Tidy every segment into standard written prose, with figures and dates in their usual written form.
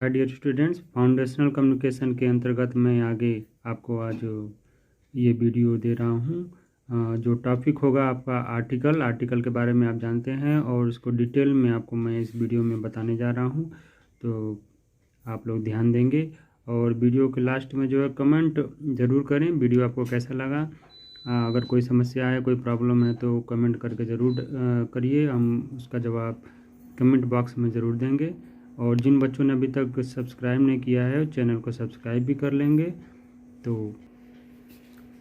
हाय dear students, foundational communication के अंतर्गत मैं आगे आपको आज ये वीडियो दे रहा हूँ। जो टॉपिक होगा आपका आर्टिकल के बारे में आप जानते हैं और उसको डिटेल में आपको मैं इस वीडियो में बताने जा रहा हूँ। तो आप लोग ध्यान देंगे और वीडियो के लास्ट में जो है कमेंट ज़रूर करें वीडियो आपको कैसा लगा। अगर कोई समस्या है, कोई प्रॉब्लम है तो कमेंट करके ज़रूर करिए, हम उसका जवाब कमेंट बॉक्स में ज़रूर देंगे। और जिन बच्चों ने अभी तक सब्सक्राइब नहीं किया है चैनल को सब्सक्राइब भी कर लेंगे। तो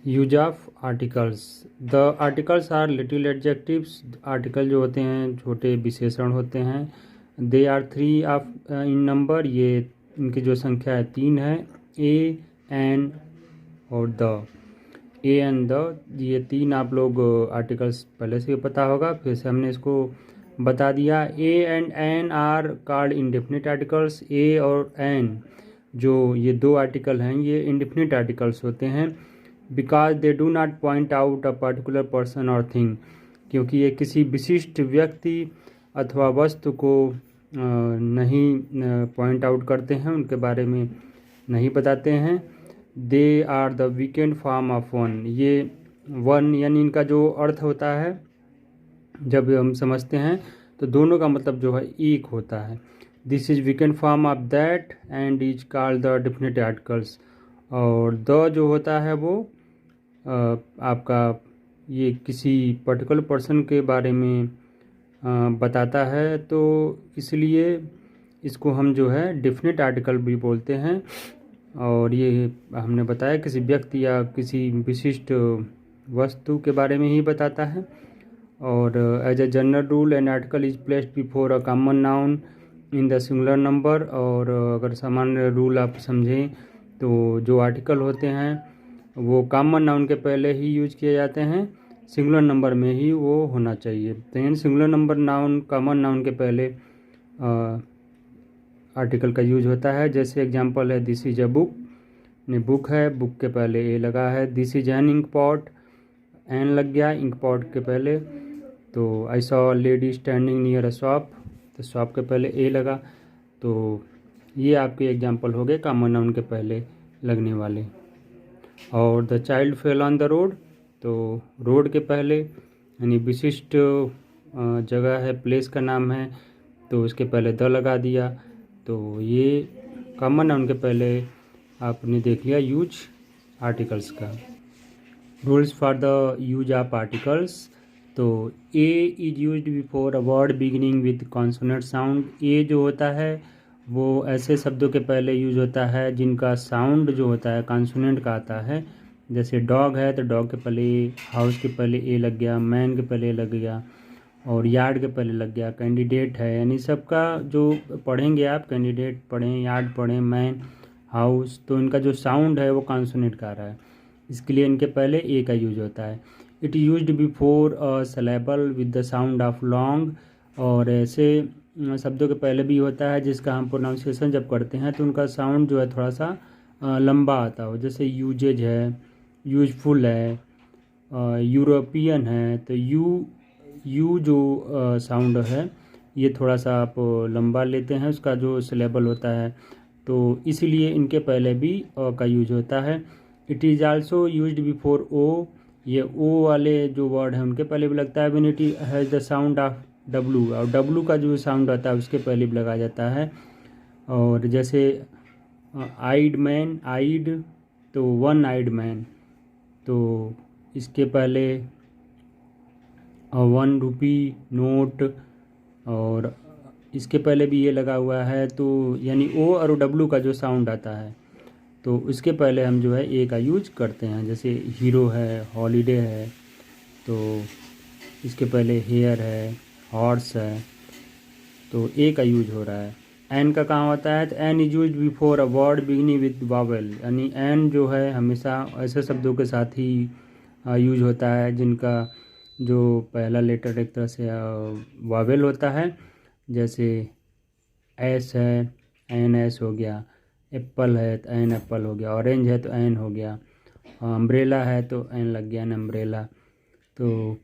use of articles. The articles are little adjectives. Article जो होते हैं छोटे विशेषण होते हैं। They are 3 of in number. ये इनकी जो संख्या है 3 है। ए, एन और द। ए एंड द, ये 3 आप लोग आर्टिकल्स पहले से पता होगा, फिर से हमने इसको बता दिया। A and an are called indefinite articles. A और एन जो ये 2 आर्टिकल हैं ये इंडेफिनिट आर्टिकल्स होते हैं because they do not point out a particular person और थिंग, क्योंकि ये किसी विशिष्ट व्यक्ति अथवा वस्तु को नहीं पॉइंट आउट करते हैं, उनके बारे में नहीं बताते हैं। They are the weakened form of one. One वन यानी इनका जो अर्थ होता है जब हम समझते हैं तो दोनों का मतलब जो है एक होता है। This is weekend form of that and is called the definite articles. और द जो होता है वो आपका ये किसी पर्टिकुलर पर्सन के बारे में बताता है, तो इसलिए इसको हम जो है डेफिनेट आर्टिकल भी बोलते हैं। और ये हमने बताया किसी व्यक्ति या किसी विशिष्ट वस्तु के बारे में ही बताता है। और as a general rule an article is placed before a common noun in the singular number. और अगर सामान्य रूल आप समझें तो जो आर्टिकल होते हैं वो कॉमन नाउन के पहले ही यूज किए जाते हैं, सिंगुलर नंबर में ही वो होना चाहिए। तो इन singular number noun common noun के पहले आर्टिकल का यूज होता है। जैसे एग्जांपल है दिस इज अ बुक, ने बुक है, बुक के पहले ए लगा है। This is an ink pot, an लग गया इंक पॉट के पहले। तो I saw lady standing near a shop, तो शॉप के पहले ए लगा। तो ये आपके एग्जांपल हो गए कॉमन नाउन के पहले लगने वाले। और the child fell on the road, तो रोड के पहले यानी विशिष्ट जगह है, प्लेस का नाम है, तो उसके पहले द लगा दिया। तो ये कॉमन नाउन के पहले आपने देख लिया यूज आर्टिकल्स का। Rules for the use of articles. तो A is use before a word beginning with consonant sound. A जो होता है वो ऐसे शब्दों के पहले यूज होता है जिनका साउंड जो होता है कॉन्सोनेंट का आता है। जैसे डॉग है तो डॉग के पहले ए, हाउस के पहले ए लग गया, मैन के पहले ए लग गया, और यार्ड के पहले लग गया। कैंडिडेट है यानी सबका जो पढ़ेंगे आप, कैंडिडेट पढ़ें, यार्ड पढ़ें, मैन, हाउस, तो इनका जो साउंड है वो कॉन्सोनेंट का आ रहा है, इसके लिए इनके पहले ए का यूज होता है। It used before a syllable with the sound of long. और ऐसे शब्दों के पहले भी होता है जिसका हम प्रोनाउंसिएशन जब करते हैं तो उनका साउंड जो है थोड़ा सा लंबा आता हो। जैसे यूजेज है, यूजफुल है, यूरोपियन है, तो यू जो साउंड है ये थोड़ा सा आप लंबा लेते हैं, उसका जो सिलेबल होता है, तो इसीलिए इनके पहले भी का यूज होता है। It is also used before O. ये ओ वाले जो वर्ड हैं उनके पहले भी लगता है। When it has the sound of W, और डब्लू का जो साउंड आता है उसके पहले भी लगाया जाता है। और जैसे आइड मैन, आइड तो वन आइड मैन, तो इसके पहले 1 रुपी नोट, और इसके पहले भी ये लगा हुआ है। तो यानी ओ और डब्लू का जो साउंड आता है तो उसके पहले हम जो है ए का यूज करते हैं। जैसे हीरो है, हॉलीडे है, तो इसके पहले हेयर है, हॉर्स है, तो ए का यूज हो रहा है। एन का कहाँ होता है, तो an is use before a word beginning with vowel, यानी एन जो है हमेशा ऐसे शब्दों के साथ ही यूज होता है जिनका जो पहला लेटर एक तरह से वावेल होता है। जैसे एस है, एन एस हो गया, एप्पल है तो एन एप्पल हो गया, ऑरेंज है तो एन हो गया, अम्ब्रेला है तो एन लग गया, एन अम्ब्रेला। तो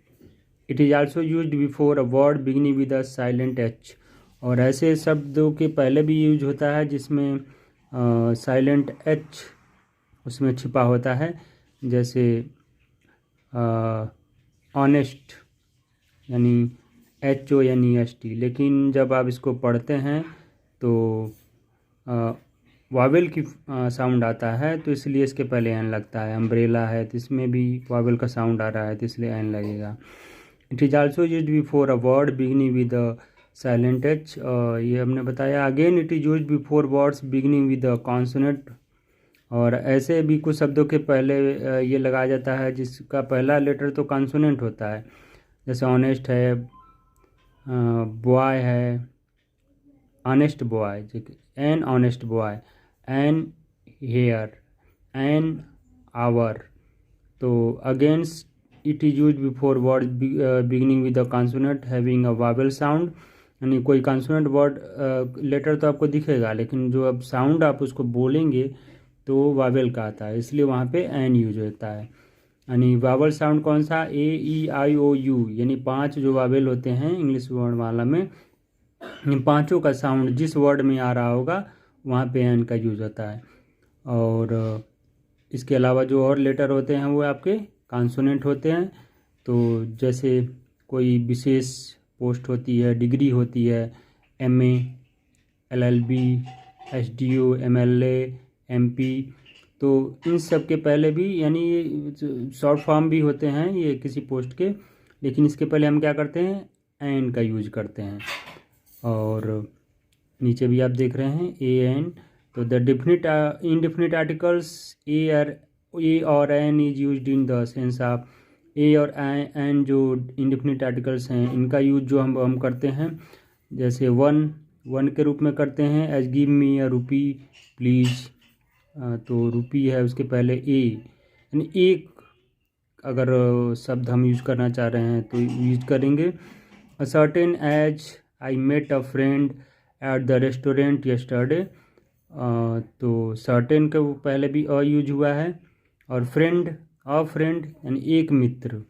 it is also used before a word beginning with a silent H. और ऐसे शब्दों के पहले भी यूज होता है जिसमें साइलेंट एच उसमें छिपा होता है, जैसे ऑनेस्ट यानी HONEST। लेकिन जब आप इसको पढ़ते हैं तो वावेल की साउंड आता है, तो इसलिए इसके पहले एन लगता है। अम्ब्रेला है तो इसमें भी वावेल का साउंड आ रहा है तो इसलिए एन लगेगा। It is also used before a word beginning with a silent H, ये हमने बताया। Again it is used before words beginning with a consonant. और ऐसे भी कुछ शब्दों के पहले ये लगाया जाता है जिसका पहला लेटर तो कॉन्सोनेंट होता है, जैसे ऑनेस्ट है, बॉय है, honest boy, an honest boy, an heir, an hour. तो against it is use before word beginning with the consonant having a vowel sound, यानी कोई कॉन्सोनेंट वर्ड लेटर तो आपको दिखेगा लेकिन जो अब साउंड आप उसको बोलेंगे तो वावेल का आता है, इसलिए वहाँ पे एन यूज होता है। यानी वावेल साउंड कौन सा, AEIOU, यानी 5 जो वावेल होते हैं इंग्लिश वर्णमाला में, इन पांचों का साउंड जिस वर्ड में आ रहा होगा वहाँ पे एन का यूज होता है। और इसके अलावा जो और लेटर होते हैं वो आपके कॉन्सोनेंट होते हैं। तो जैसे कोई विशेष पोस्ट होती है, डिग्री होती है, MA, LLB, SDO, MLA, MP, तो इन सब के पहले भी, यानी ये शॉर्ट फॉर्म भी होते हैं ये किसी पोस्ट के, लेकिन इसके पहले हम क्या करते हैं, एन का यूज करते हैं। और नीचे भी आप देख रहे हैं AN, तो the definite indefinite articles A और an is used in the sense of, A और एन जो इनडिफिनिट आर्टिकल्स हैं इनका यूज जो हम करते हैं, जैसे वन के रूप में करते हैं, as give me a rupee please, तो रुपी है उसके पहले ए, यानी एक अगर शब्द हम यूज करना चाह रहे हैं तो यूज करेंगे। A certain as I met a friend at the restaurant yesterday, तो सर्टेन के पहले भी अ यूज हुआ है। और फ्रेंड, अ फ्रेंड यानी एक मित्र,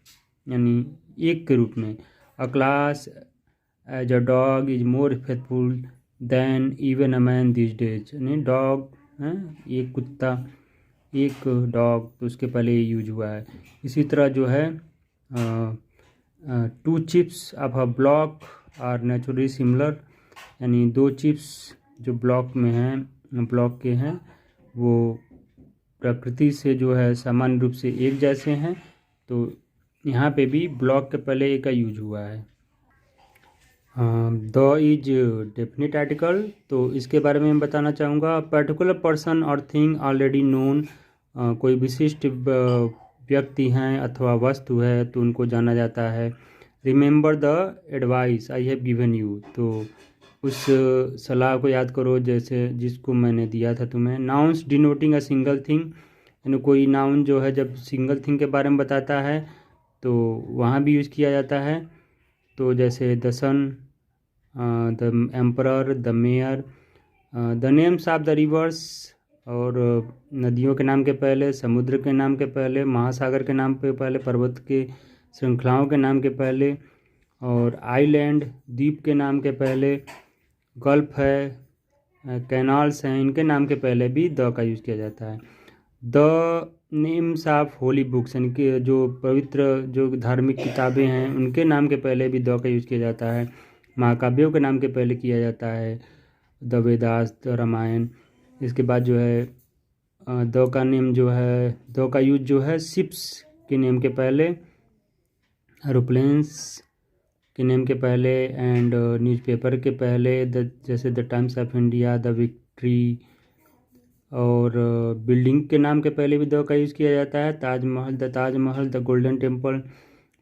यानी एक के रूप में। A class as a dog is more faithful than even a man this days, यानी डॉग है एक कुत्ता, एक डॉग, तो उसके पहले यूज हुआ है। इसी तरह जो है two chips of a block are naturally similar, यानी 2 चिप्स जो ब्लॉक में हैं, ब्लॉक के हैं, वो प्रकृति से जो है सामान्य रूप से एक जैसे हैं। तो यहाँ पे भी ब्लॉक के पहले ए का यूज हुआ है। द इज डेफिनेट आर्टिकल, तो इसके बारे में मैं बताना चाहूँगा। पर्टिकुलर पर्सन और थिंग ऑलरेडी नोन, कोई विशिष्ट व्यक्ति हैं अथवा वस्तु है तो उनको जाना जाता है। Remember the advice I have given you, तो उस सलाह को याद करो जैसे जिसको मैंने दिया था तुम्हें। Nouns denoting a single thing, यानी कोई नाउन जो है जब सिंगल थिंग के बारे में बताता है तो वहाँ भी यूज़ किया जाता है। तो जैसे the sun, the emperor, the mayor, the names of the rivers, और नदियों के नाम के पहले, समुद्र के नाम के पहले, महासागर के नाम पे पहले, पर्वत के श्रृंखलाओं के नाम के पहले, और आइलैंड द्वीप के नाम के पहले, गल्फ है, कैनाल्स हैं, इनके नाम के पहले भी द का यूज़ किया जाता है। The names of holy books, यानी कि जो पवित्र जो धार्मिक किताबें हैं उनके नाम के पहले भी द का यूज़ किया जाता है। महाकाव्यों के नाम के पहले किया जाता है, द वेदास, द रामायण। इसके बाद जो है द का नेम जो है, द का यूज जो है शिप्स के नेम के पहले, एरोप्लेन्स के नेम के पहले, एंड न्यूज़पेपर के पहले, जैसे the times of India, the victory. और बिल्डिंग के नाम के पहले भी द का यूज़ किया जाता है, Taj Mahal, the Taj Mahal, the golden temple.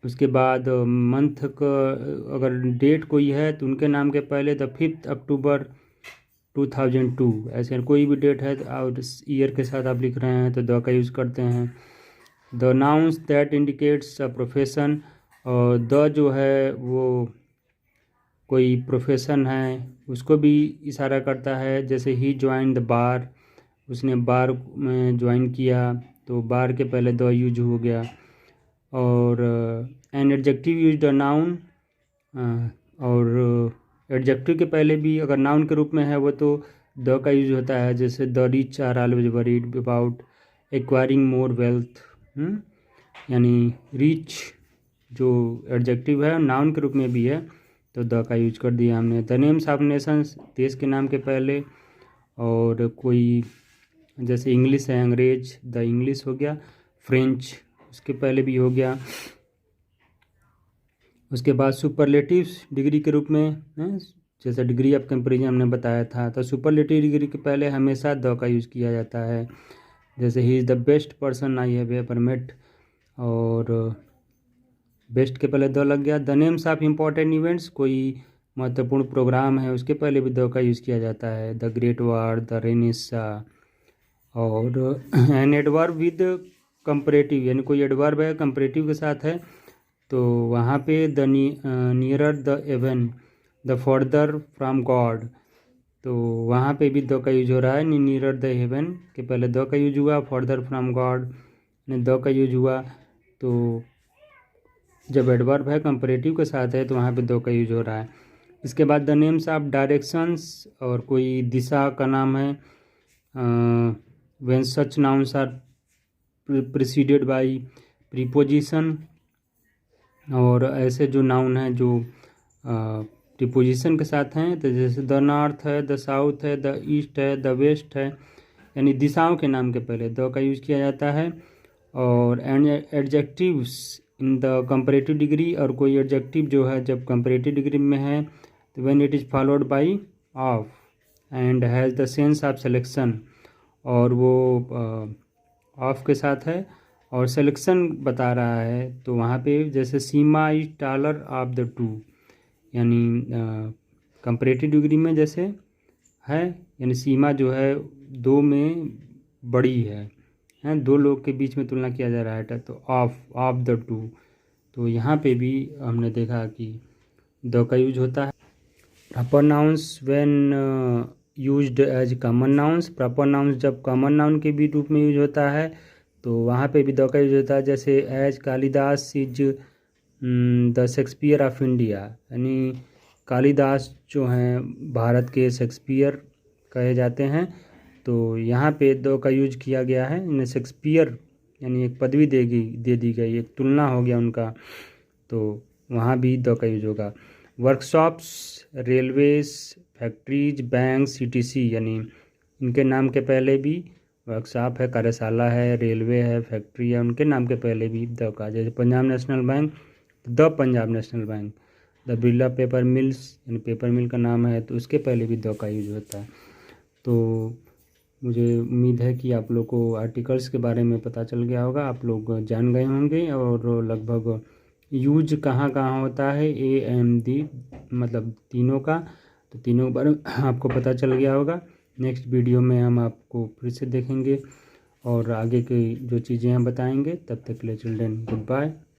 उसके बाद मंथ का अगर डेट कोई है तो उनके नाम के पहले द 5 अक्टूबर 2002, ऐसे कोई भी डेट है और ईयर के साथ आप लिख रहे हैं तो द का यूज़ करते हैं। The nouns that indicates a profession, और द जो है वो कोई प्रोफेशन है उसको भी इशारा करता है, जैसे ही ज्वाइन द बार, उसने बार में ज्वाइन किया तो बार के पहले द यूज हो गया। और an adjective used a noun, और एडजेक्टिव के पहले भी अगर नाउन के रूप में है वो तो द का यूज होता है, जैसे the rich are always worried about acquiring more wealth, यानी रिच जो एडजेक्टिव है नाउन के रूप में भी है तो द का यूज कर दिया हमने। द नेम्स ऑफ नेशंस, देश के नाम के पहले, और कोई जैसे इंग्लिश है अंग्रेज, द इंग्लिश हो गया, फ्रेंच उसके पहले भी हो गया। उसके बाद सुपरलेटिव्स डिग्री के रूप में जैसे डिग्री ऑफ कंपैरिजन हमने बताया था, तो सुपरलेटिव डिग्री के पहले हमेशा द का यूज़ किया जाता है, जैसे he is the best person I have ever met, और बेस्ट के पहले द लग गया। The names of important events, कोई महत्वपूर्ण प्रोग्राम है उसके पहले भी द का यूज़ किया जाता है, the great war, the renaissance. और एन एडवर्ब विद कंपैरेटिव, यानी कोई एडवर्ब है कंपैरेटिव के साथ है तो वहाँ पे the nearer the heaven, the farther from God, तो वहाँ पे भी द का यूज हो रहा है। नियरर द हेवन के पहले द का यूज हुआ, फर्दर फ्रॉम गॉड ने द का यूज हुआ। तो जब एडवर्ब है कंपैरेटिव के साथ है तो वहाँ पे द का यूज हो रहा है। इसके बाद द नेम्स ऑफ डायरेक्शंस, और कोई दिशा का नाम है, when such nouns are preceded by preposition, और ऐसे जो नाउन हैं जो प्रीपोजिशन के साथ हैं, तो जैसे द नॉर्थ है, द साउथ है, द ईस्ट है, द वेस्ट है, यानी दिशाओं के नाम के पहले द का यूज़ किया जाता है। और adjectives in the comparative degree, और कोई एडजेक्टिव जो है जब कंपैरेटिव डिग्री में है तो when it is followed by of and has the sense of selection, और वो ऑफ के साथ है और सिलेक्शन बता रहा है, तो वहाँ पे जैसे Seema is taller of the two, यानी कंपैरेटिव डिग्री में जैसे है, यानी सीमा जो है दो में बड़ी है, दो लोग के बीच में तुलना किया जा रहा है तो ऑफ द टू। तो यहाँ पे भी हमने देखा कि द का यूज होता है। Proper nouns when used as common nouns, proper nouns जब कॉमन नाउन के भी रूप में यूज होता है तो वहाँ पे भी द का यूज होता है, जैसे as Kalidas is the Shakespeare of India, यानी कालिदास जो हैं भारत के शेक्सपियर कहे जाते हैं, तो यहाँ पे द का यूज किया गया है। इन्हें शेक्सपियर यानी एक पदवी दे दी गई, एक तुलना हो गया उनका, तो वहाँ भी द का यूज होगा। Workshops, railways, factories, banks, CTC, यानी इनके नाम के पहले भी वर्कशॉप है, कार्यशाला है, रेलवे है, फैक्ट्री है, उनके नाम के पहले भी द का, जैसे Punjab national bank, the Punjab national bank, the Birla paper mills, यानी पेपर मिल का नाम है तो उसके पहले भी द का यूज होता है। तो मुझे उम्मीद है कि आप लोग को आर्टिकल्स के बारे में पता चल गया होगा, आप लोग जान गए होंगे, और लगभग यूज कहाँ कहाँ होता है ए एम डी मतलब तीनों का, तो तीनों के बारे में आपको पता चल गया होगा। नेक्स्ट वीडियो में हम आपको फिर से देखेंगे और आगे की जो चीज़ें हम बताएंगे। तब तक के लिए चिल्ड्रन गुड बाय।